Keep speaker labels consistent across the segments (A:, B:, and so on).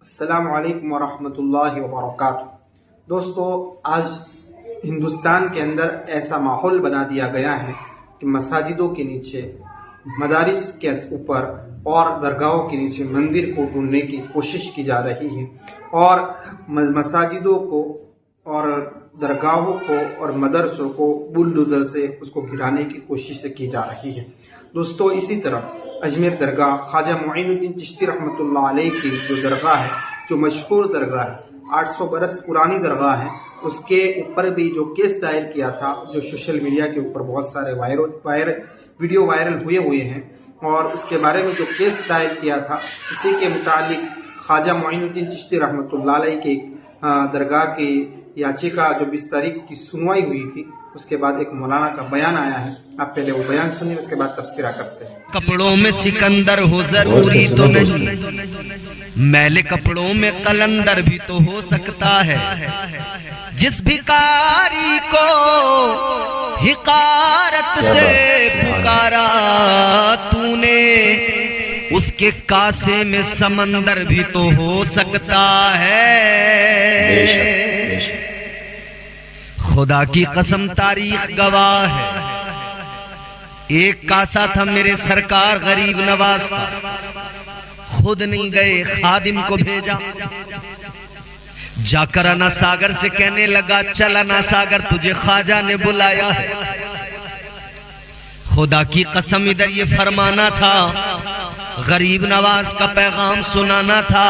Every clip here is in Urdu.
A: السلام علیکم ورحمۃ اللہ وبرکاتہ۔ دوستو، آج ہندوستان کے اندر ایسا ماحول بنا دیا گیا ہے کہ مساجدوں کے نیچے، مدارس کے اوپر اور درگاہوں کے نیچے مندر کو ڈھونڈنے کی کوشش کی جا رہی ہے، اور مساجدوں کو اور درگاہوں کو اور مدرسوں کو بلڈوزر سے اس کو گرانے کی کوشش کی جا رہی ہے۔ دوستو، اسی طرح اجمیر درگاہ خواجہ معین الدین چشتی رحمۃ اللہ علیہ کی جو درگاہ ہے، جو مشہور درگاہ ہے، 800 برس پرانی درگاہ ہے، اس کے اوپر بھی جو کیس دائر کیا تھا، جو سوشل میڈیا کے اوپر بہت سارے ویڈیو وائرل ہوئے ہیں، اور اس کے بارے میں جو کیس دائر کیا تھا، اسی کے متعلق خواجہ معین الدین چشتی رحمۃ اللہ علیہ کی درگاہ کی یاچیکا جو 20 تاریخ کی سنوائی ہوئی تھی، اس کے بعد ایک مولانا کا بیان آیا ہے۔ آپ پہلے وہ بیان سنیں، اس کے بعد تفسیرہ کرتے ہیں۔
B: کپڑوں میں سکندر ہو ضروری تو نہیں، میلے کپڑوں میں قلندر بھی تو ہو سکتا ہے۔ جس بھکاری کو حقارت سے پکارا تو نے، اس کے کاسے میں سمندر بھی تو ہو سکتا ہے۔ خدا کی قسم تاریخ گواہ ہے، ایک کاسا تھا میرے سرکار غریب نواز کا، خود نہیں گئے، خادم کو بھیجا، جا کر انا ساگر سے کہنے لگا، چل انا ساگر تجھے خواجہ نے بلایا ہے۔ خدا کی قسم ادھر یہ فرمانا تھا، غریب نواز کا پیغام سنانا تھا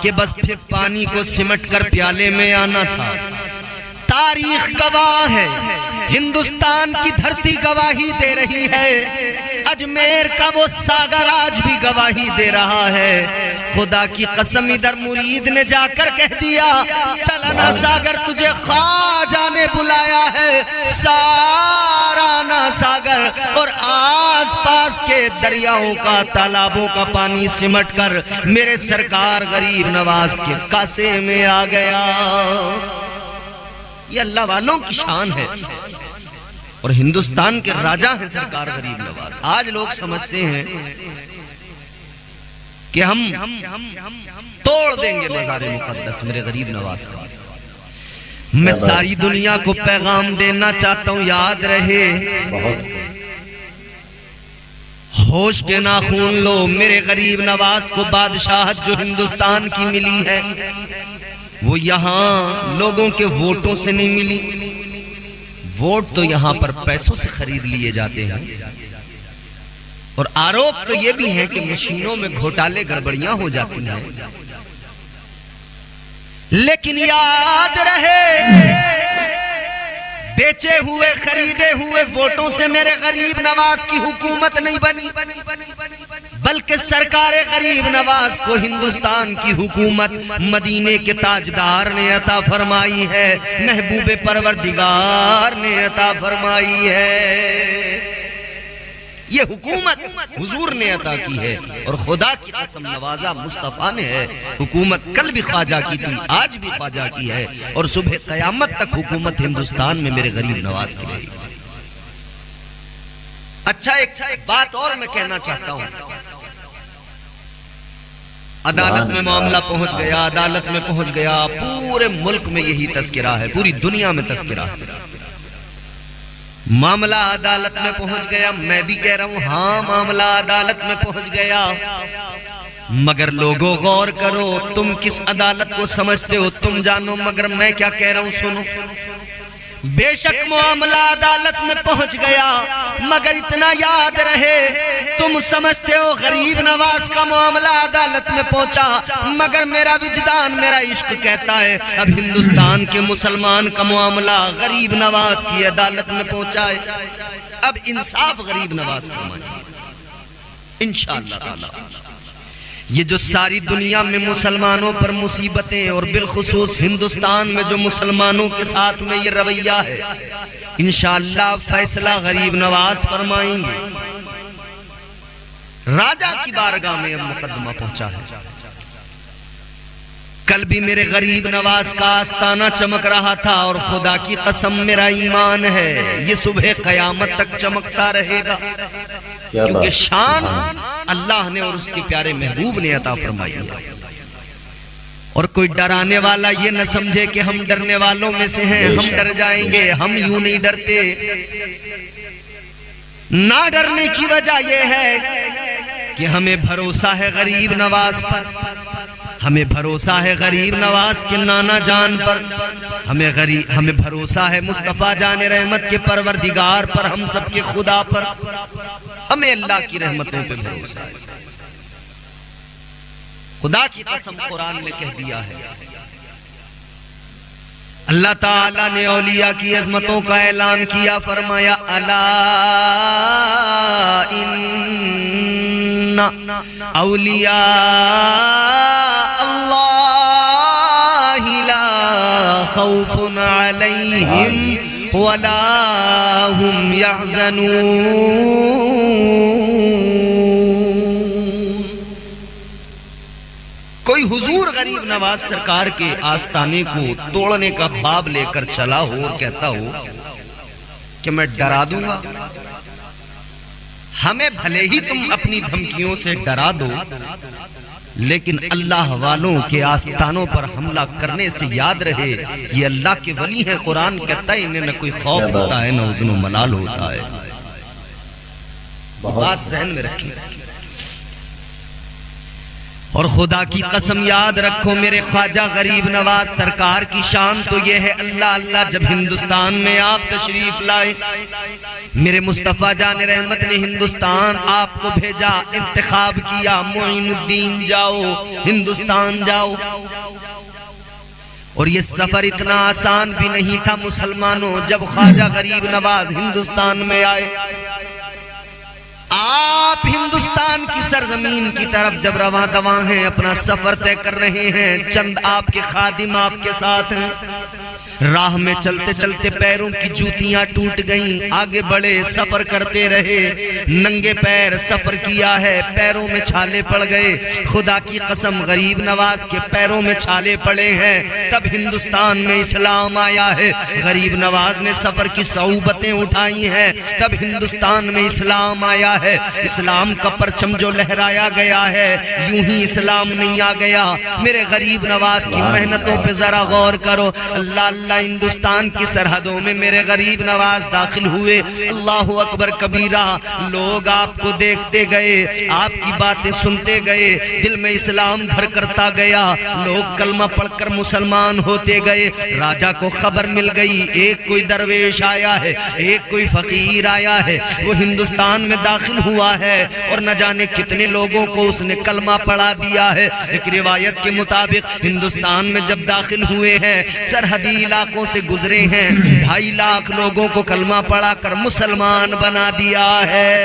B: کہ بس پھر پانی کو سمٹ کر پیالے میں آنا تھا۔ تاریخ گواہ ہے، ہندوستان کی دھرتی گواہی دے رہی ہے، اجمیر کا وہ ساگر آج بھی گواہی دے رہا ہے۔ خدا کی قسم ادھر مرید نے جا کر کہہ دیا، چلنا ساگر تجھے خواجہ نے بلایا ہے۔ سارانا ساگر اور آس پاس کے دریاؤں کا، تالابوں کا پانی سمٹ کر میرے سرکار غریب نواز کے کاسے میں آ گیا۔ یہ اللہ والوں کی شان ہے، اور ہندوستان کے راجہ ہیں سرکار غریب نواز۔ آج لوگ سمجھتے ہیں کہ ہم توڑ دیں گے مزار مقدس میرے غریب نواز کا۔ میں ساری دنیا کو پیغام دینا چاہتا ہوں، یاد رہے، ہوش کے ناخون لو، میرے غریب نواز کو بادشاہت جو ہندوستان کی ملی ہے، وہ یہاں لوگوں کے ووٹوں سے نہیں ملی۔ ووٹ تو یہاں پر پیسوں سے خرید لیے جاتے ہیں، اور آروپ تو یہ بھی ہے کہ مشینوں میں گھوٹالے گڑبڑیاں ہو جاتی ہیں۔ لیکن یاد رہے، بیچے ہوئے خریدے ہوئے ووٹوں سے میرے غریب نواز کی حکومت نہیں بنی، بلکہ سرکار غریب نواز کو ہندوستان کی حکومت مدینے کے تاجدار نے عطا فرمائی ہے، محبوب پروردگار نے عطا فرمائی ہے۔ یہ حکومت حضور نے عطا کی ہے، اور خدا کی قسم نوازا مصطفیٰ نے ہے۔ حکومت کل بھی خواجہ کی تھی، آج بھی خواجہ کی ہے، اور صبح قیامت تک حکومت ہندوستان میں میرے غریب نواز کی رہے گی۔ اچھا، ایک بات اور میں کہنا چاہتا ہوں۔ عدالت میں معاملہ پہنچ گیا، عدالت میں پہنچ گیا، پورے ملک میں یہی تذکرہ ہے، پوری دنیا میں تذکرہ ہے۔ معاملہ عدالت میں پہنچ گیا، میں بھی کہہ رہا ہوں ہاں معاملہ عدالت میں پہنچ گیا، مگر لوگوں غور کرو، تم کس عدالت کو سمجھتے ہو تم جانو، مگر میں کیا کہہ رہا ہوں سنو۔ بے شک معاملہ عدالت میں پہنچ گیا، مگر اتنا یاد رہے، تم سمجھتے ہو غریب نواز کا معاملہ عدالت میں پہنچا، مگر میرا وجدان، میرا عشق کہتا ہے اب ہندوستان کے مسلمان کا معاملہ غریب نواز کی عدالت میں پہنچا ہے۔ اب انصاف غریب نواز فرمائے انشاءاللہ تعالی۔ یہ جو ساری دنیا میں مسلمانوں پر مصیبتیں، اور بالخصوص ہندوستان میں جو مسلمانوں کے ساتھ میں یہ رویہ ہے، انشاءاللہ فیصلہ غریب نواز فرمائیں گے۔ راجہ کی بارگاہ میں اب مقدمہ پہنچا ہے۔ کل بھی میرے غریب نواز کا آستانہ چمک رہا تھا، اور خدا کی قسم میرا ایمان ہے یہ صبح قیامت تک چمکتا رہے گا، کیونکہ شان اللہ نے اور اس کے پیارے محبوب نے عطا فرمائی ہے۔ اور کوئی ڈرانے والا یہ نہ سمجھے کہ ہم ڈرنے والوں میں سے ہیں، ہم ڈر جائیں گے، ہم یوں نہیں ڈرتے۔ نہ ڈرنے کی وجہ یہ ہے کہ ہمیں بھروسہ ہے غریب نواز پر، ہمیں بھروسہ ہے غریب نواز کے نانا جان پر، ہمیں بھروسہ ہے مصطفیٰ جان رحمت کے پروردگار پر، ہم سب کے خدا پر، ہمیں اللہ کی رحمتوں پہ بھروسہ ہے۔ خدا کی قسم قرآن میں کہہ دیا ہے، اللہ تعالیٰ نے اولیاء کی عظمتوں کا اعلان کیا، فرمایا الا ان اولیاء اللہ لا خوف علیہم ولا هم يحزنون۔ کوئی حضور غریب نواز سرکار کے آستانے کو توڑنے کا خواب لے کر چلا ہو اور کہتا ہو کہ میں ڈرا دوں گا، ہمیں بھلے ہی تم اپنی دھمکیوں سے ڈرا دو، لیکن اللہ والوں کے آستانوں پر حملہ کرنے سے یاد رہے یہ اللہ کے ولی ہیں۔ قرآن کہتا ہے انہیں نہ کوئی خوف ہوتا ہے نہ حزن و ملال ہوتا ہے۔ بات ذہن میں رکھیں اور خدا کی قسم یاد رکھو، میرے خواجہ غریب نواز سرکار کی شان تو یہ ہے اللہ اللہ۔ جب ہندوستان میں آپ تشریف لائے، میرے مصطفیٰ جان رحمت نے ہندوستان آپ کو بھیجا، انتخاب کیا، معین الدین جاؤ، ہندوستان جاؤ۔ اور یہ سفر اتنا آسان بھی نہیں تھا مسلمانوں۔ جب خواجہ غریب نواز ہندوستان میں آئے، آپ ہندوستان کی سرزمین کی طرف جب رواں دواں ہیں، اپنا سفر طے کر رہے ہیں، چند آپ کے خادم آپ کے ساتھ ہیں، راہ میں چلتے چلتے پیروں کی جوتیاں ٹوٹ گئیں، آگے بڑھے، سفر کرتے رہے، ننگے پیر سفر کیا ہے، پیروں میں چھالے پڑ گئے۔ خدا کی قسم غریب نواز کے پیروں میں چھالے پڑے ہیں، تب ہندوستان میں اسلام آیا ہے۔ غریب نواز نے سفر کی صعوبتیں اٹھائی ہیں، تب ہندوستان میں اسلام آیا ہے۔ اسلام کا پرچم جو لہرایا گیا ہے، یوں ہی اسلام نہیں آ گیا۔ میرے غریب نواز کی محنتوں پہ ذرا غور کرو۔ اللہ اللہ ہندوستان کی سرحدوں میں میرے غریب نواز داخل ہوئے، اللہ اکبر کبیرہ، لوگ آپ کو دیکھتے گئے، آپ کی باتیں سنتے گئے، دل میں اسلام گھر کرتا گیا، لوگ کلمہ پڑھ کر مسلمان ہوتے گئے۔ راجہ کو خبر مل گئی ایک کوئی درویش آیا ہے، ایک کوئی فقیر آیا ہے، وہ ہندوستان میں داخل ہوا ہے اور نہ جانے کتنے لوگوں کو اس نے کلمہ پڑھا دیا ہے۔ ایک روایت کے مطابق ہندوستان میں جب داخل ہوئے ہیں، سرحدی علاقوں سے گزرے ہیں، 2.5 لاکھ لوگوں کو کلمہ پڑھا کر مسلمان بنا دیا ہے۔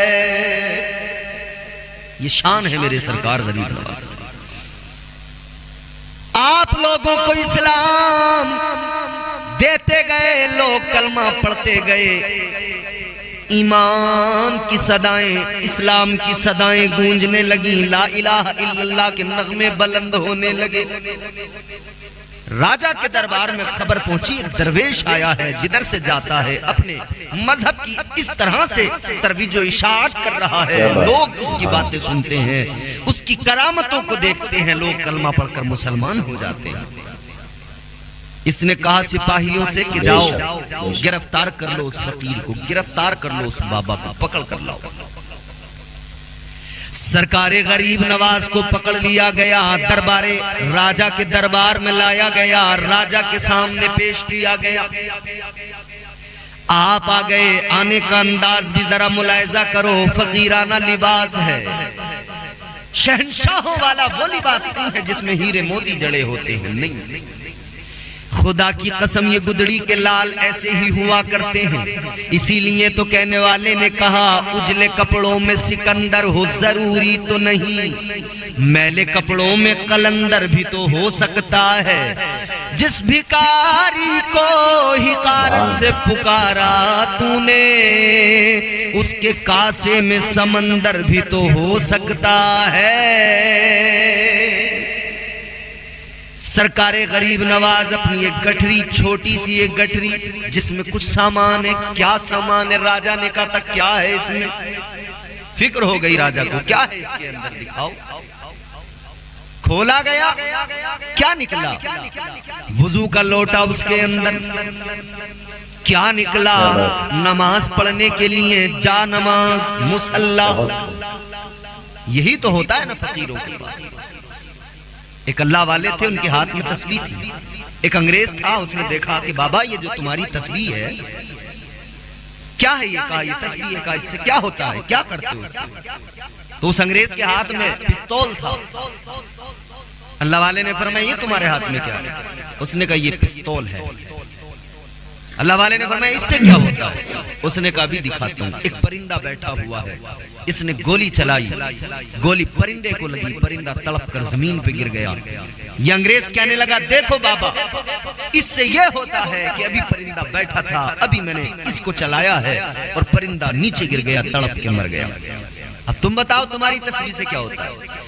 B: یہ شان ہے میرے سرکار غریب نواز۔ آپ لوگوں کو اسلام دیتے گئے، لوگ کلمہ پڑھتے گئے، ایمان کی صدائیں، اسلام کی صدائیں گونجنے لگیں، لا الہ الا اللہ کے نغمے بلند ہونے لگے۔ راجہ کے دربار میں خبر پہنچی ایک درویش آیا ہے، جدھر سے جاتا ہے اپنے مذہب کی اس طرح سے ترویج و اشاعت کر رہا ہے، لوگ اس کی باتیں سنتے ہیں، اس کی کرامتوں کو دیکھتے ہیں، لوگ کلمہ پڑھ کر مسلمان ہو جاتے ہیں۔ اس نے کہا سپاہیوں سے کہ جاؤ گرفتار کر لو اس فقیر کو، گرفتار کر لو اس بابا کو، پکڑ کر لاؤ۔ سرکار غریب نواز کو پکڑ لیا گیا، دربار راجہ کے دربار میں لایا گیا، راجہ کے سامنے پیش کیا گیا۔ آپ آ گئے، آنے کا انداز بھی ذرا ملاحظہ کرو، فقیرانہ لباس ہے، شہنشاہوں والا وہ لباس نہیں ہے جس میں ہیرے موتی جڑے ہوتے ہیں، نہیں۔ خدا کی قسم یہ گدڑی کے لال ایسے ہی ہوا کرتے ہیں، اسی لیے تو کہنے والے نے کہا اجلے کپڑوں میں سکندر ہو ضروری تو نہیں، میلے کپڑوں میں قلندر بھی تو ہو سکتا ہے۔ جس بھکاری کو حقارت سے پکارا تو نے، اس کے کاسے میں سمندر بھی تو ہو سکتا ہے۔ سرکار غریب نواز اپنی ایک گٹھری، چھوٹی سی ایک گٹھری جس میں کچھ سامان ہے، کیا سامان ہے؟ راجہ نے کہا تھا کیا ہے اس میں؟ فکر ہو گئی راجہ کو، کیا ہے اس کے اندر دکھاؤ۔ کھولا گیا، کیا نکلا؟ وضو کا لوٹا اس کے اندر، کیا نکلا؟ نماز پڑھنے کے لیے جا نماز، مصلی۔ یہی تو ہوتا ہے نا فقیروں کے پاس۔ ایک اللہ والے تھے، ان کے ہاتھ میں تسبیح تھی۔ ایک انگریز تھا، اس نے دیکھا کہ بابا یہ جو تمہاری تسبیح ہے کیا ہے؟ یہ کہا یہ تسبیح ہے۔ کہا اس سے کیا ہوتا ہے، کیا کرتے ہو اس سے؟ تو اس انگریز کے ہاتھ میں پستول تھا۔ اللہ والے نے فرمایا یہ تمہارے ہاتھ میں کیا ہے؟ اس نے کہا یہ پستول ہے۔ اللہ والے نے فرمایا اس سے کیا ہوتا ہے؟ اس نے کہا بھی دکھاتا ہوں۔ ایک پرندہ بیٹھا ہوا ہے، اس نے گولی چلائی، گولی پرندے کو لگی، پرندہ تڑپ کر زمین پہ گر گیا۔ یہ انگریز کہنے لگا دیکھو بابا، اس سے یہ ہوتا ہے کہ ابھی پرندہ بیٹھا تھا، ابھی میں نے اس کو چلایا ہے اور پرندہ نیچے گر گیا، تڑپ کے مر گیا۔ اب تم بتاؤ تمہاری تسبیح سے کیا ہوتا ہے؟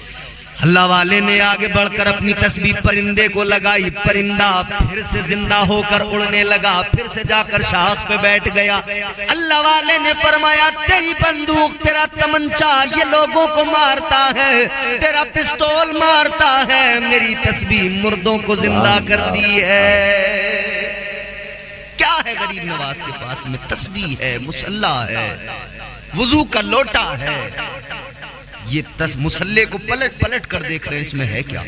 B: اللہ والے نے آگے بڑھ کر اپنی تسبیح پرندے کو لگائی، پرندہ پھر سے زندہ ہو کر اڑنے لگا، پھر سے جا کر شاخ پہ بیٹھ گیا۔ اللہ والے نے فرمایا تیری بندوق، تیرا تمنچا یہ لوگوں کو مارتا ہے، تیرا پستول مارتا ہے، میری تسبیح مردوں کو زندہ کرتی ہے۔ کیا ہے غریب نواز کے پاس میں؟ تسبیح ہے، مصلی ہے، وضو کا لوٹا ہے۔ یہ مصلی کو پلٹ پلٹ کر دیکھ رہے ہیں، اس میں ہے کیا؟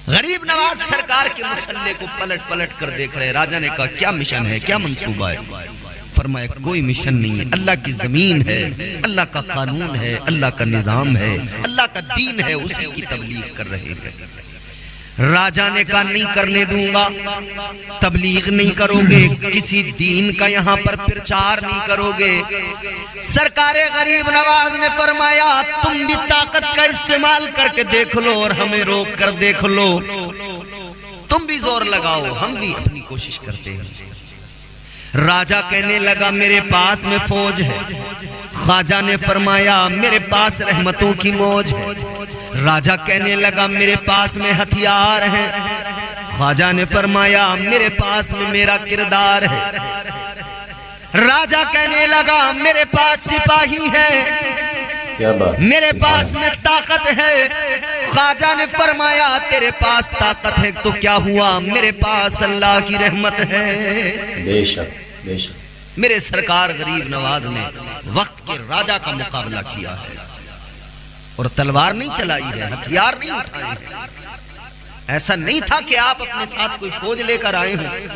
B: غریب نواز سرکار کے مصلی کو پلٹ پلٹ کر دیکھ رہے ہیں۔ راجہ نے کہا کیا مشن ہے، کیا منصوبہ ہے؟ فرمایا کوئی مشن نہیں ہے، اللہ کی زمین ہے، اللہ کا قانون ہے، اللہ کا نظام ہے، اللہ کا دین ہے، اسی کی تبلیغ کر رہے ہیں۔ راجہ نے کہا نہیں کرنے دوں گا، تبلیغ نہیں کرو گے، کسی دین کا یہاں پر پرچار نہیں کرو گے۔ سرکار غریب نواز نے فرمایا تم بھی طاقت کا استعمال کر کے دیکھ لو اور ہمیں روک کر دیکھ لو، تم بھی زور لگاؤ، ہم بھی اپنی کوشش کرتے ہیں۔ راجہ کہنے لگا میرے پاس میں فوج ہے، خواجہ نے فرمایا میرے پاس رحمتوں کی موج ہے۔ راجہ کہنے لگا میرے پاس میں ہتھیار ہیں، خواجہ نے فرمایا میرے پاس میں میرا کردار ہے۔ راجہ کہنے لگا میرے پاس سپاہی ہے، میرے پاس میں طاقت ہے۔ خواجہ نے فرمایا تیرے پاس طاقت ہے تو کیا ہوا، میرے پاس اللہ کی رحمت ہے۔
C: بے شک بے شک۔
B: میرے سرکار غریب نواز نے وقت کے راجہ کا مقابلہ کیا ہے اور تلوار نہیں چلائی ہے، ہتھیار نہیں اٹھائے ہیں۔ ایسا نہیں تھا کہ آپ اپنے ساتھ کوئی فوج لے کر آئے ہوں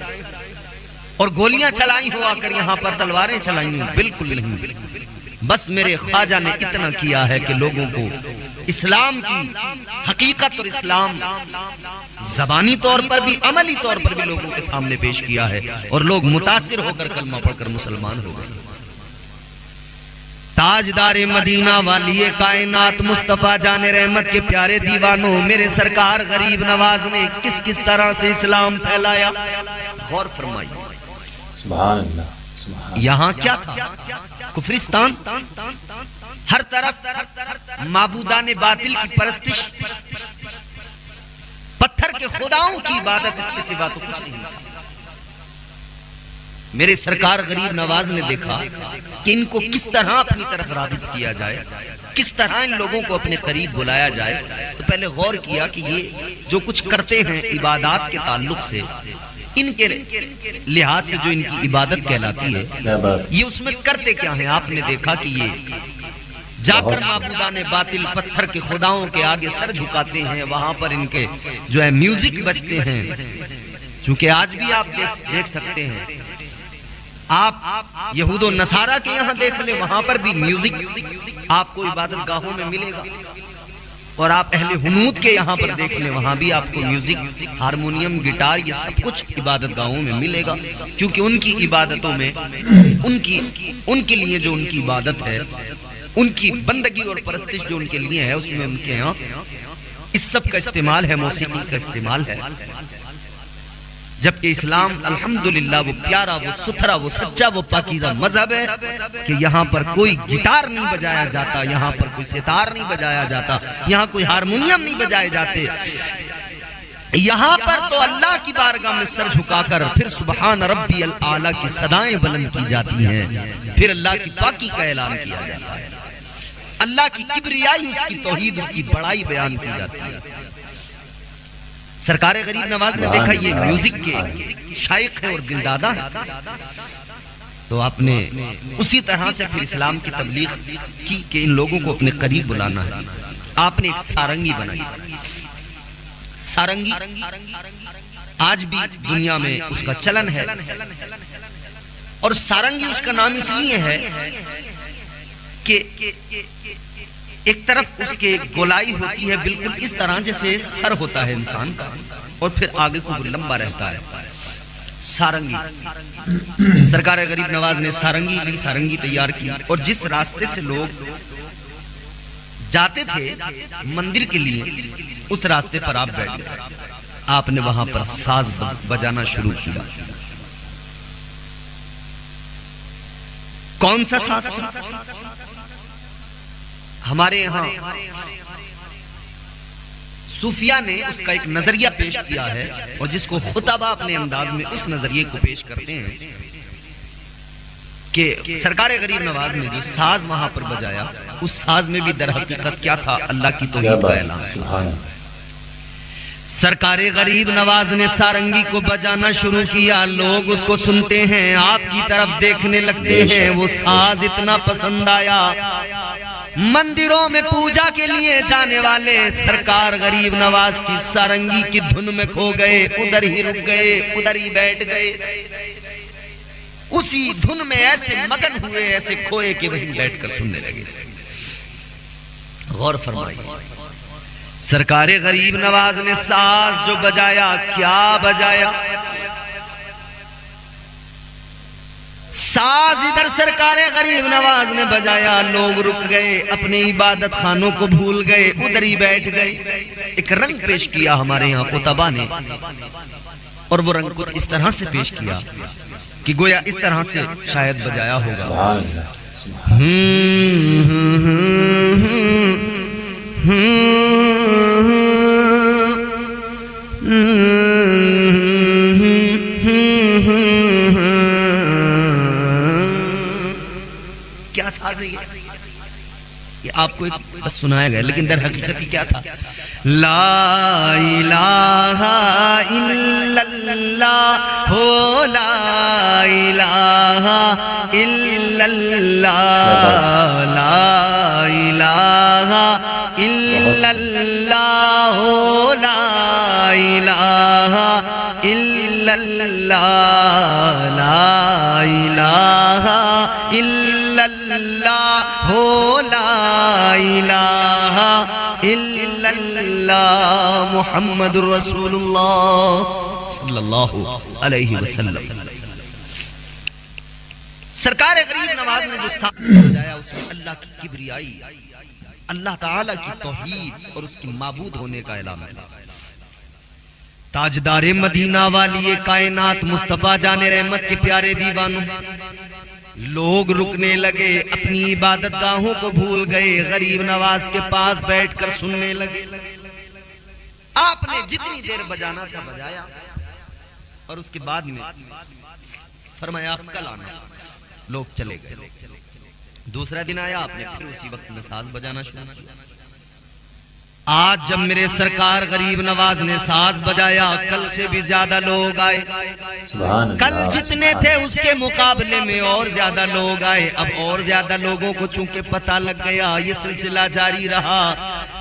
B: اور گولیاں چلائی ہو، آ کر یہاں پر تلواریں چلائی ہوں، بالکل نہیں۔ بس میرے خواجہ نے اتنا کیا ہے کہ لوگوں کو اسلام کی حقیقت اور اسلام زبانی طور پر بھی عملی طور پر بھی لوگوں کے سامنے پیش کیا ہے اور لوگ متاثر ہو کر کلمہ پڑھ کر مسلمان ہو گئے۔ تاجدار مدینہ والی کائنات مصطفیٰ جان رحمت کے پیارے دیوانوں، میرے سرکار غریب نواز نے کس کس طرح سے اسلام پھیلایا، غور فرمائیے۔
C: سبحان اللہ سبحان اللہ۔
B: یہاں کیا تھا؟ کفرستان، ہر طرف معبودان باطل کی پرستش، پتھر کے خداؤں کی عبادت، اس کے سوا تو کچھ نہیں تھا۔ میرے سرکار غریب نواز نے دیکھا کہ ان کو کس طرح اپنی طرف راغب کیا جائے، کس طرح ان لوگوں کو اپنے قریب بلایا جائے۔ تو پہلے غور کیا کہ یہ جو کچھ کرتے ہیں عبادات کے تعلق سے، ان کے لحاظ سے جو ان کی عبادت کہلاتی ہے، یہ اس میں کرتے کیا ہیں۔ آپ نے دیکھا کہ یہ جا کر معبودان باطل پتھر کے خداؤں کے آگے سر جھکاتے ہیں، وہاں پر ان کے جو ہے میوزک بجتے ہیں۔ چونکہ آج بھی آپ دیکھ سکتے ہیں، آپ یہود و نصارہ کے یہاں دیکھ لیں، وہاں پر بھی میوزک آپ کو عبادت گاہوں میں ملے گا، اور آپ اہل ہنود کے یہاں پر دیکھ لیں، وہاں بھی آپ کو میوزک، ہارمونیم، گٹار، یہ سب کچھ عبادت گاہوں میں ملے گا، کیونکہ ان کی عبادتوں میں ان کے لیے جو ان کی عبادت ہے، ان کی بندگی اور پرستش جو ان کے لیے ہے، اس میں ان کے یہاں اس سب کا استعمال ہے، موسیقی کا استعمال ہے۔ جبکہ اسلام الحمدللہ وہ پیارا، وہ ستھرا، وہ سچا، وہ پاکیزہ مذہب ہے کہ یہاں پر کوئی گٹار نہیں بجایا جاتا، یہاں پر کوئی ستار نہیں بجایا جاتا، یہاں کوئی ہارمونیم نہیں بجائے جاتے۔ یہاں پر تو اللہ کی بارگاہ میں سر جھکا کر پھر سبحان ربی الاعلیٰ کی صدائیں بلند کی جاتی ہیں، پھر اللہ کی پاکی کا اعلان کیا جاتا ہے۔ اللہ کی کبریائی، اس کی توحید، اس کی بڑائی بیان کی جاتی ہے۔ سرکار غریب نواز نے دیکھا یہ میوزک کے شائق ہیں اور دلدادہ ہیں، تو آپ نے اسی طرح سے پھر اسلام کی تبلیغ کی کہ ان لوگوں کو اپنے قریب بلانا ہے۔ آپ نے ایک سارنگی بنائی۔ سارنگی آج بھی دنیا میں اس کا چلن ہے، اور سارنگی اس کا نام اس لیے ہے کہ ایک طرف اس کے گولائی ہوتی ہے بالکل اس طرح جیسے سر ہوتا ہے انسان کا، اور پھر آگے کو لمبا رہتا ہے۔ سارنگی، سرکار غریب نواز نے سارنگی لی، سارنگی تیار کی، اور جس راستے سے لوگ جاتے تھے مندر کے لیے اس راستے پر آپ بیٹھ گئے۔ آپ نے وہاں پر ساز بجانا شروع کیا۔ کون سا ساز تھا؟ ہمارے یہاں صوفیہ نے اس کا ایک نظریہ پیش کیا ہے، اور جس کو خطبہ اپنے انداز میں اس نظریے کو پیش کرتے ہیں کہ سرکار غریب نواز نے جو ساز وہاں پر بجایا، اس ساز میں بھی در حقیقت کیا تھا؟ اللہ کی توحید کا اعلان۔ سرکار غریب نواز نے سارنگی کو بجانا شروع کیا، لوگ اس کو سنتے ہیں، آپ کی طرف دیکھنے لگتے ہیں۔ وہ ساز اتنا پسند آیا، مندروں میں پوجا کے لیے جانے والے سرکار غریب نواز کی سارنگی کی دھن میں کھو گئے، ادھر ہی رک گئے، ادھر ہی بیٹھ گئے، اسی دھن میں ایسے مگن ہوئے، ایسے کھوئے کہ وہیں بیٹھ کر سننے لگے۔ غور فرمائیے، سرکار غریب نواز نے ساز جو بجایا، کیا بجایا؟ ساز ادھر سرکار غریب نواز نے بجایا، لوگ رک گئے، اپنے عبادت خانوں کو بھول گئے، ادھر ہی بیٹھ گئے۔ ایک رنگ پیش کیا ہمارے یہاں خطبہ نے، اور وہ رنگ کچھ اس طرح سے پیش کیا کہ گویا اس طرح سے شاید بجایا ہوگا۔ کیا ساز ہے یہ آپ کو بس سنایا گیا، لیکن در حقیقت کیا تھا؟ لا الہ الا اللہ ہو، لا الہ الا اللہ، لا الہ الا اللہ ہو، لا الہ الا اللہ، لا الہ الا اللہ ہو، لا الہ الا اللہ محمد رسول اللہ صلی اللہ علیہ وسلم۔ سرکار غریب نواز نے جو ساز بجایا اس میں اللہ کی کبریائی، اللہ تعالی کی توحید اور اس کی معبود ہونے کا اعلان ہے۔ تاجدار مدینہ والی کائنات مصطفیٰ جان رحمت کے پیارے دیوانوں، لوگ رکنے لگے، اپنی عبادت گاہوں کو بھول گئے، غریب نواز کے پاس بیٹھ کر سننے لگے۔ آپ نے جتنی دیر بجانا تھا بجایا، اور اس کے بعد میں فرمایا آپ کل آنا۔ لوگ چلے گئے۔ دوسرا دن آیا، آپ نے پھر اسی وقت میں ساز بجانا شروع کیا۔ آج جب میرے سرکار غریب نواز نے ساز بجایا، کل سے بھی زیادہ لوگ آئے۔ کل جتنے تھے اس کے مقابلے میں اور زیادہ لوگ آئے۔ اب اور زیادہ لوگوں کو چونکہ پتہ لگ گیا، یہ سلسلہ جاری رہا۔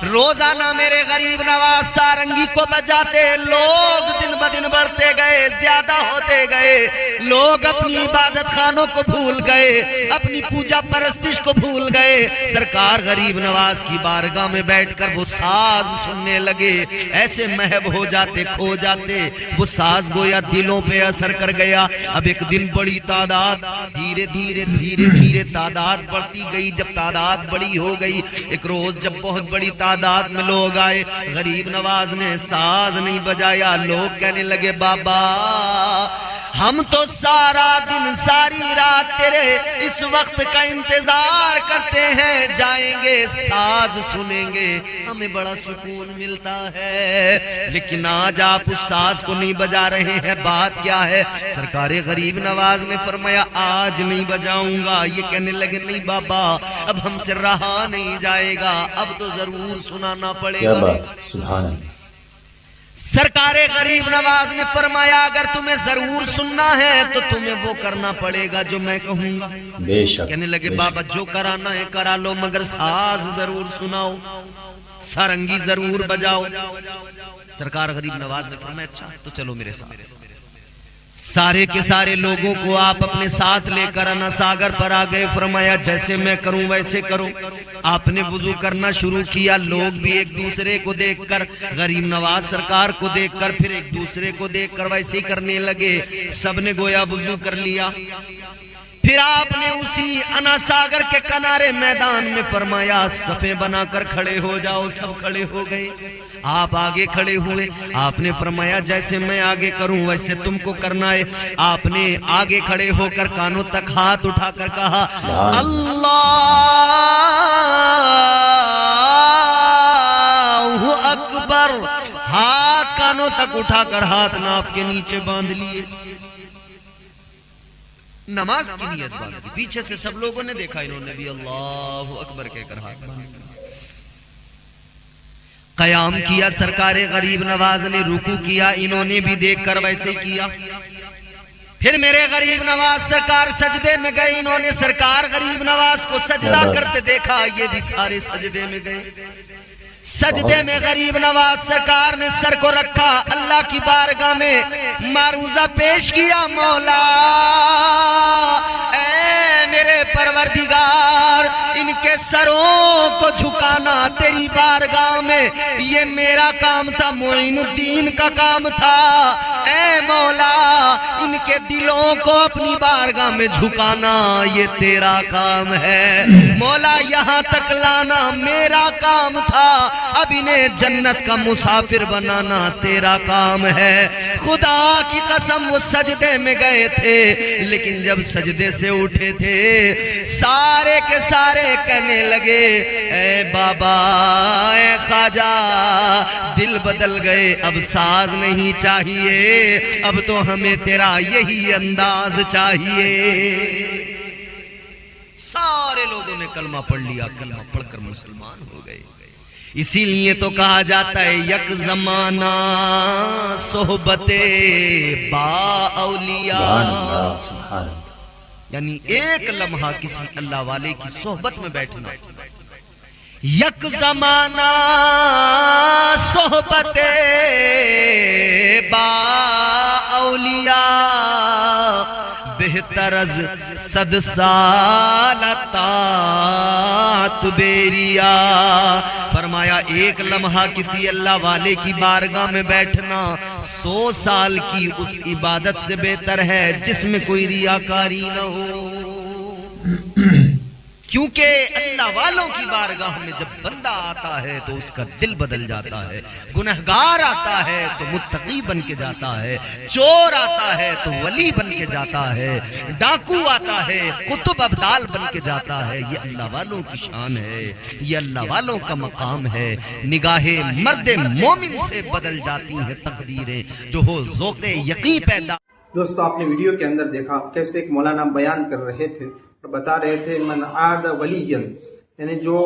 B: روزانہ میرے غریب نواز سارنگی کو بجاتے، لوگ دن بدن بڑھتے گئے، زیادہ ہوتے گئے۔ لوگ اپنی عبادت خانوں کو بھول گئے، اپنی پوجا پرستش کو بھول گئے۔ سرکار غریب نواز کی بارگاہ میں بیٹھ کر وہ ساز سننے لگے، ایسے محب ہو جاتے، کھو جاتے۔ وہ ساز گویا دلوں پہ اثر کر گیا۔ اب ایک دن بڑی تعداد، دھیرے دھیرے دھیرے دھیرے تعداد بڑھتی گئی۔ جب تعداد بڑی ہو گئی، ایک روز جب بہت بڑی تعداد میں لوگ آئے، غریب نواز نے ساز نہیں بجایا۔ لوگ کہنے لگے بابا ہم تو سارا دن ساری رات تیرے اس وقت کا انتظار کرتے ہیں، جائیں گے ساز سنیں گے، ہمیں بڑا سکون ملتا ہے، لیکن آج آپ اس ساز کو نہیں بجا رہے ہیں۔ بات کیا ہے؟ سرکار غریب نواز نے فرمایا آج نہیں بجاؤں گا۔ یہ کہنے لگے نہیں بابا اب ہم سے رہا نہیں جائے گا، اب تو ضرور سنانا پڑے
C: کیا
B: گا۔
C: بات، سبحان اللہ۔
B: سرکار غریب نواز نے فرمایا اگر تمہیں ضرور سننا ہے تو تمہیں وہ کرنا پڑے گا جو میں کہوں گا۔
C: بے شک۔
B: کہنے لگے
C: بے شک۔
B: بابا جو کرانا ہے کرا لو، مگر ساز ضرور سناؤ، سارنگی ضرور بجاؤ۔ سرکار غریب نواز نے فرمایا اچھا تو چلو میرے ساتھ۔ سارے کے سارے لوگوں کو آپ اپنے ساتھ لے کر انا ساگر پر آ گئے۔ فرمایا جیسے میں کروں ویسے کرو۔ آپ نے وضو کرنا شروع کیا، لوگ بھی ایک دوسرے کو دیکھ کر، غریب نواز سرکار کو دیکھ کر، پھر ایک دوسرے کو دیکھ کر ویسے ہی کرنے لگے۔ سب نے گویا وضو کر لیا۔ پھر آپ نے اسی انا ساگر کے کنارے میدان میں فرمایا صفیں بنا کر کھڑے ہو جاؤ۔ سب کھڑے ہو گئے، آپ آگے کھڑے ہوئے۔ آپ نے فرمایا جیسے میں آگے کروں ویسے تم کو کرنا ہے۔ آپ نے آگے کھڑے ہو کر کانوں تک ہاتھ اٹھا کر کہا اللہ اکبر۔ ہاتھ کانوں تک اٹھا کر ہاتھ ناف کے نیچے باندھ لیے، نماز کی نیت باندھ لی۔ پیچھے سے سب لوگوں نے دیکھا، انہوں نے بھی اللہ اکبر کہہ کر ہاتھ باندھ لیا۔ قیام کیا سرکار غریب نواز نے، رکوع کیا، انہوں نے بھی دیکھ کر ویسے کیا۔ پھر میرے غریب نواز سرکار سجدے میں گئے، انہوں نے سرکار غریب نواز کو سجدہ کرتے دیکھا، یہ بھی سارے سجدے میں گئے۔ سجدے میں غریب نواز سرکار نے سر کو رکھا، اللہ کی بارگاہ میں معروضہ پیش کیا، مولا اے میرے پروردگار ان کے سروں کو جھکانا تیری بارگاہ میں یہ میرا کام تھا، معین الدین کا کام تھا۔ اے مولا ان کے دلوں کو اپنی بارگاہ میں جھکانا یہ تیرا کام ہے، مولا یہاں تک لانا میرا کام تھا، اب انہیں جنت کا مسافر بنانا تیرا کام ہے۔ خدا کی قسم وہ سجدے میں گئے تھے، لیکن جب سجدے سے اٹھے تھے سارے کے سارے کہنے لگے اے بابا اے خواجہ دل بدل گئے، اب ساز نہیں چاہیے، اب تو ہمیں تیرا یہی انداز چاہیے۔ سارے لوگوں نے کلمہ پڑھ لیا، کلمہ پڑھ کر مسلمان ہو گئے۔ اسی لیے تو کہا جاتا ہے یک زمانہ صحبت با اولیاء،
C: سبحان اللہ، سبحان اللہ۔
B: یعنی ایک لمحہ کسی اللہ والے کی صحبت میں بیٹھنا، یک زمانہ صحبت با اولیاء بہتر از 100 سال طاعت بیریا۔ فرمایا ایک لمحہ کسی اللہ والے کی بارگاہ میں بیٹھنا 100 سال کی اس عبادت سے بہتر ہے جس میں کوئی ریاکاری نہ ہو، کیونکہ اللہ والوں کی بارگاہ میں جب بندہ آتا ہے تو اس کا دل بدل جاتا ہے، گنہگار آتا ہے تو متقی بن کے جاتا ہے، چور آتا ہے تو ولی بن کے جاتا ہے، ڈاکو آتا ہے قطب ابدال بن کے جاتا ہے۔ یہ اللہ والوں کی شان ہے، یہ اللہ والوں کا مقام ہے۔ نگاہ مرد مومن سے بدل جاتی ہیں تقدیریں جو ہو ذوق یقین پیدا۔
A: دوستو آپ نے ویڈیو کے اندر دیکھا کیسے ایک مولانا بیان کر رہے تھے اور بتا رہے تھے من عاد ولیا، یعنی جو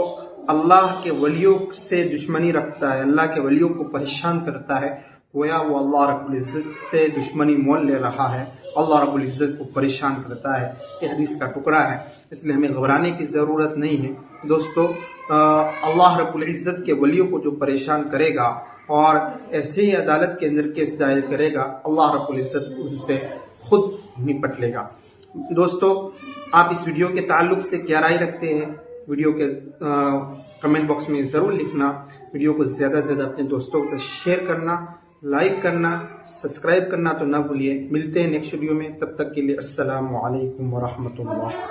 A: اللہ کے ولیوں سے دشمنی رکھتا ہے، اللہ کے ولیوں کو پریشان کرتا ہے، گویا وہ اللہ رب العزت سے دشمنی مول لے رہا ہے، اللہ رب العزت کو پریشان کرتا ہے۔ یہ حدیث کا ٹکڑا ہے، اس لیے ہمیں گھبرانے کی ضرورت نہیں ہے۔ دوستو اللہ رب العزت کے ولیوں کو جو پریشان کرے گا اور ایسے ہی عدالت کے اندر کیس دائر کرے گا، اللہ رب العزت ان سے خود نپٹ لے گا۔ دوستو آپ اس ویڈیو کے تعلق سے کیا رائے رکھتے ہیں؟ ویڈیو کے کمنٹ باکس میں ضرور لکھنا۔ ویڈیو کو زیادہ سے زیادہ اپنے دوستوں کے ساتھ شیئر کرنا، لائک کرنا، سبسکرائب کرنا تو نہ بھولیے۔ ملتے ہیں نیکسٹ ویڈیو میں، تب تک کے لیے السلام علیکم ورحمۃ اللہ۔